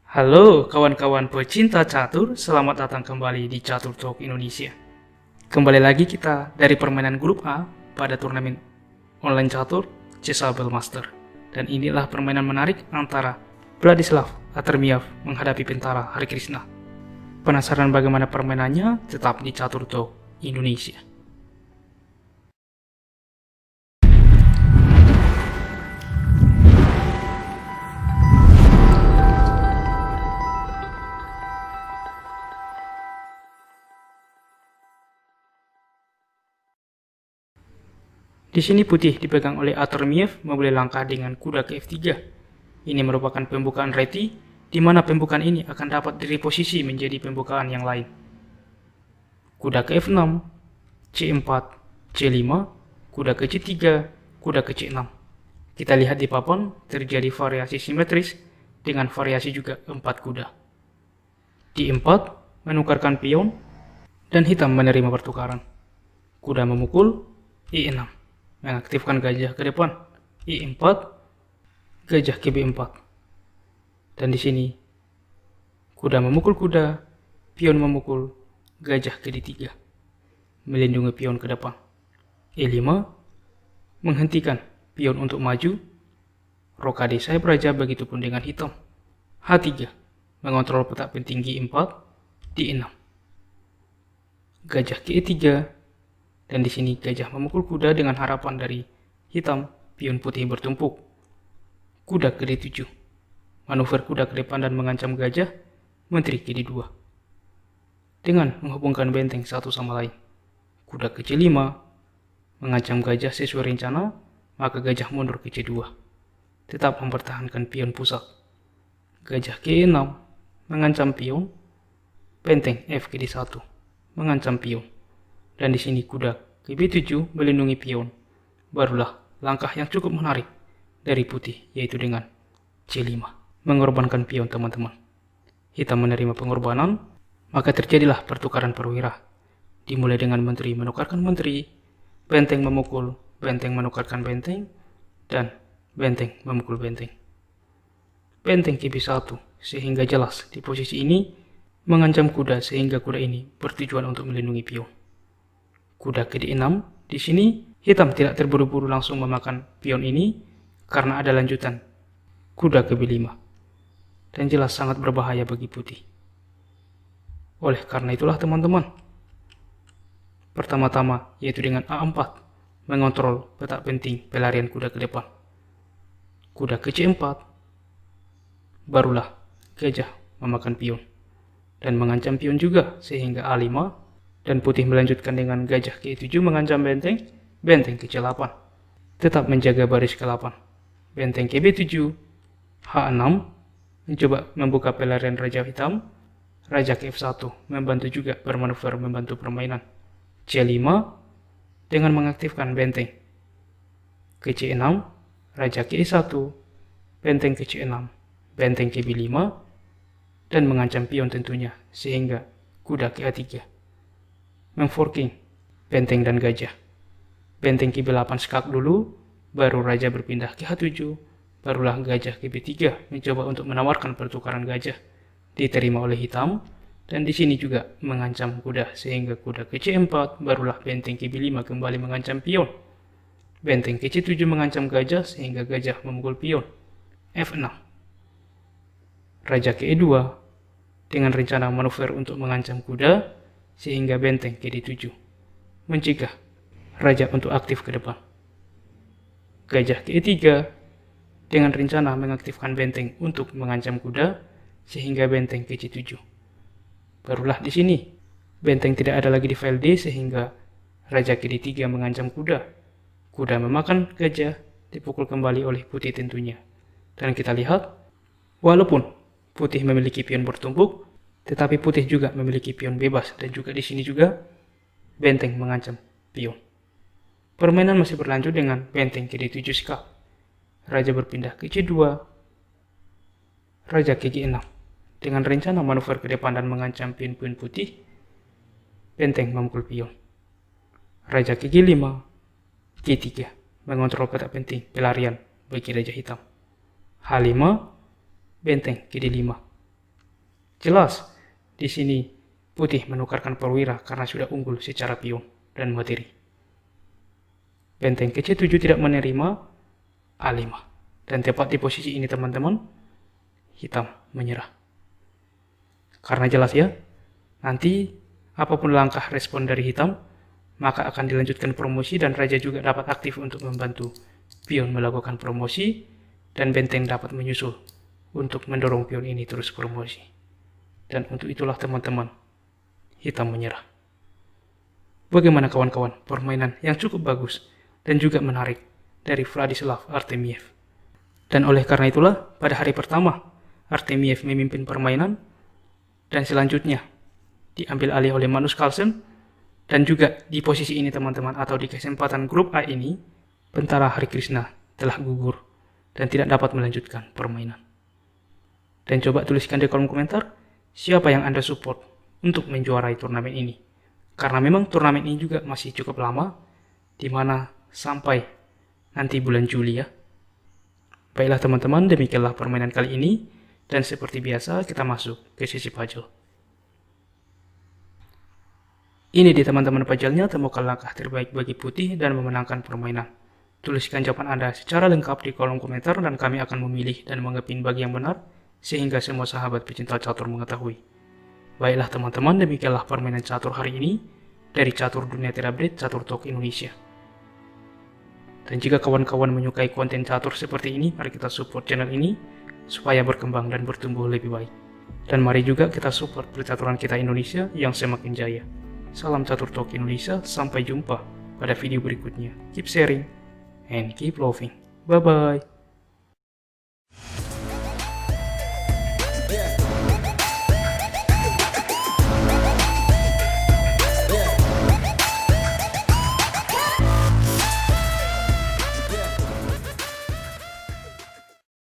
Halo kawan-kawan pecinta catur, selamat datang kembali di Catur Talk Indonesia. Kembali lagi kita dari permainan grup A pada turnamen online catur Chessable Master. Dan inilah permainan menarik antara Vladislav Atremiev menghadapi Pentara Hari Krishna. Penasaran bagaimana permainannya? Tetap di Catur Talk Indonesia. Di sini putih dipegang oleh Atremiev memulai langkah dengan kuda ke F3. Ini merupakan pembukaan reti, di mana pembukaan ini akan dapat direposisi menjadi pembukaan yang lain. Kuda ke F6, C4, C5, kuda ke C3, kuda ke C6. Kita lihat di papan terjadi variasi simetris dengan variasi juga 4 kuda. Di 4 menukarkan pion dan hitam menerima pertukaran. Kuda memukul E6. Mengaktifkan gajah ke depan, I4, gajah ke B4. Dan di sini, kuda memukul kuda, pion memukul, gajah ke D3. Melindungi pion ke depan. E5, menghentikan pion untuk maju, rokade sayap raja begitupun dengan hitam. H3, mengontrol petak penting G4, D6. Gajah ke E3, dan di sini gajah memukul kuda dengan harapan dari hitam, pion putih bertumpuk. Kuda ke D7. Manuver kuda ke depan dan mengancam gajah, menteri ke D2. Dengan menghubungkan benteng satu sama lain. Kuda ke C5, mengancam gajah sesuai rencana, maka gajah mundur ke C2. Tetap mempertahankan pion pusat. Gajah ke E6, mengancam pion, benteng F ke D1, mengancam pion. Dan di sini kuda ke B7 melindungi pion. Barulah langkah yang cukup menarik dari putih, yaitu dengan C5. Mengorbankan pion teman-teman. Hitam menerima pengorbanan, maka terjadilah pertukaran perwira. Dimulai dengan menteri menukarkan menteri, benteng memukul, benteng menukarkan benteng, dan benteng memukul benteng. Benteng ke B1, sehingga jelas di posisi ini mengancam kuda sehingga kuda ini bertujuan untuk melindungi pion. Kuda ke D6, di sini hitam tidak terburu-buru langsung memakan pion ini karena ada lanjutan kuda ke B5. Dan jelas sangat berbahaya bagi putih. Oleh karena itulah teman-teman, pertama-tama yaitu dengan A4 mengontrol petak penting pelarian kuda ke depan. Kuda ke C4, barulah gajah memakan pion dan mengancam pion juga sehingga A5. Dan putih melanjutkan dengan gajah ke E7 mengancam benteng, benteng ke C8. Tetap menjaga baris ke-8. Benteng ke B7, H6, mencoba membuka pelarian raja hitam, raja ke F1, membantu juga bermanuver membantu permainan. C5, dengan mengaktifkan benteng ke C6, raja ke E1, benteng ke C6, benteng ke B5, dan mengancam pion tentunya, sehingga kuda ke A3. Memforking benteng dan gajah. Benteng ke B8 skak dulu, baru raja berpindah ke H7, barulah gajah ke B3 mencoba untuk menawarkan pertukaran gajah. Diterima oleh hitam, dan di sini juga mengancam kuda sehingga kuda ke C4, barulah benteng ke B5 kembali mengancam pion. Benteng ke C7 mengancam gajah sehingga gajah memukul pion. F6. Raja ke E2 dengan rencana manuver untuk mengancam kuda sehingga benteng ke D7 mencegah raja untuk aktif ke depan. Gajah ke E3 dengan rencana mengaktifkan benteng untuk mengancam kuda sehingga benteng ke C7. Barulah di sini benteng tidak ada lagi di file D sehingga raja ke D3 mengancam kuda. Kuda memakan gajah, dipukul kembali oleh putih tentunya. Dan kita lihat walaupun putih memiliki pion bertumpuk, tetapi putih juga memiliki pion bebas dan juga di sini juga benteng mengancam pion. Permainan masih berlanjut dengan benteng ke D7 skak. Raja berpindah ke C2. Raja ke G6. Dengan rencana manuver ke depan dan mengancam pion-pion putih, benteng memukul pion. Raja ke G5. G3. Mengontrol petak penting pelarian bagi raja hitam. H5. Benteng ke D5. Jelas, di sini putih menukarkan perwira karena sudah unggul secara pion dan materi. Benteng ke C7 tidak menerima A5. Dan tepat di posisi ini teman-teman, hitam menyerah. Karena jelas ya, nanti apapun langkah respon dari hitam, maka akan dilanjutkan promosi dan raja juga dapat aktif untuk membantu pion melakukan promosi dan benteng dapat menyusul untuk mendorong pion ini terus promosi. Dan untuk itulah teman-teman, hitam menyerah. Bagaimana kawan-kawan, permainan yang cukup bagus dan juga menarik dari Vladislav Artemiev. Dan oleh karena itulah, pada hari pertama, Artemiev memimpin permainan dan selanjutnya diambil alih oleh Magnus Carlsen. Dan juga di posisi ini teman-teman, atau di kesempatan grup A ini, Bentara Hari Krishna telah gugur dan tidak dapat melanjutkan permainan. Dan coba tuliskan di kolom komentar, siapa yang Anda support untuk menjuarai turnamen ini. Karena memang turnamen ini juga masih cukup lama, di mana sampai nanti bulan Juli ya. Baiklah teman-teman, demikianlah permainan kali ini. Dan seperti biasa, kita masuk ke sesi puzzle. Ini dia teman-teman puzzle-nya, temukan langkah terbaik bagi putih dan memenangkan permainan. Tuliskan jawaban Anda secara lengkap di kolom komentar dan kami akan memilih dan mengepin bagi yang benar, sehingga semua sahabat pecinta catur mengetahui. Baiklah teman-teman, demikianlah permainan catur hari ini dari Catur Dunia Terupdate Catur Talk Indonesia. Dan jika kawan-kawan menyukai konten catur seperti ini, mari kita support channel ini supaya berkembang dan bertumbuh lebih baik. Dan mari juga kita support percaturan kita Indonesia yang semakin jaya. Salam Catur Talk Indonesia, sampai jumpa pada video berikutnya. Keep sharing and keep loving. Bye-bye.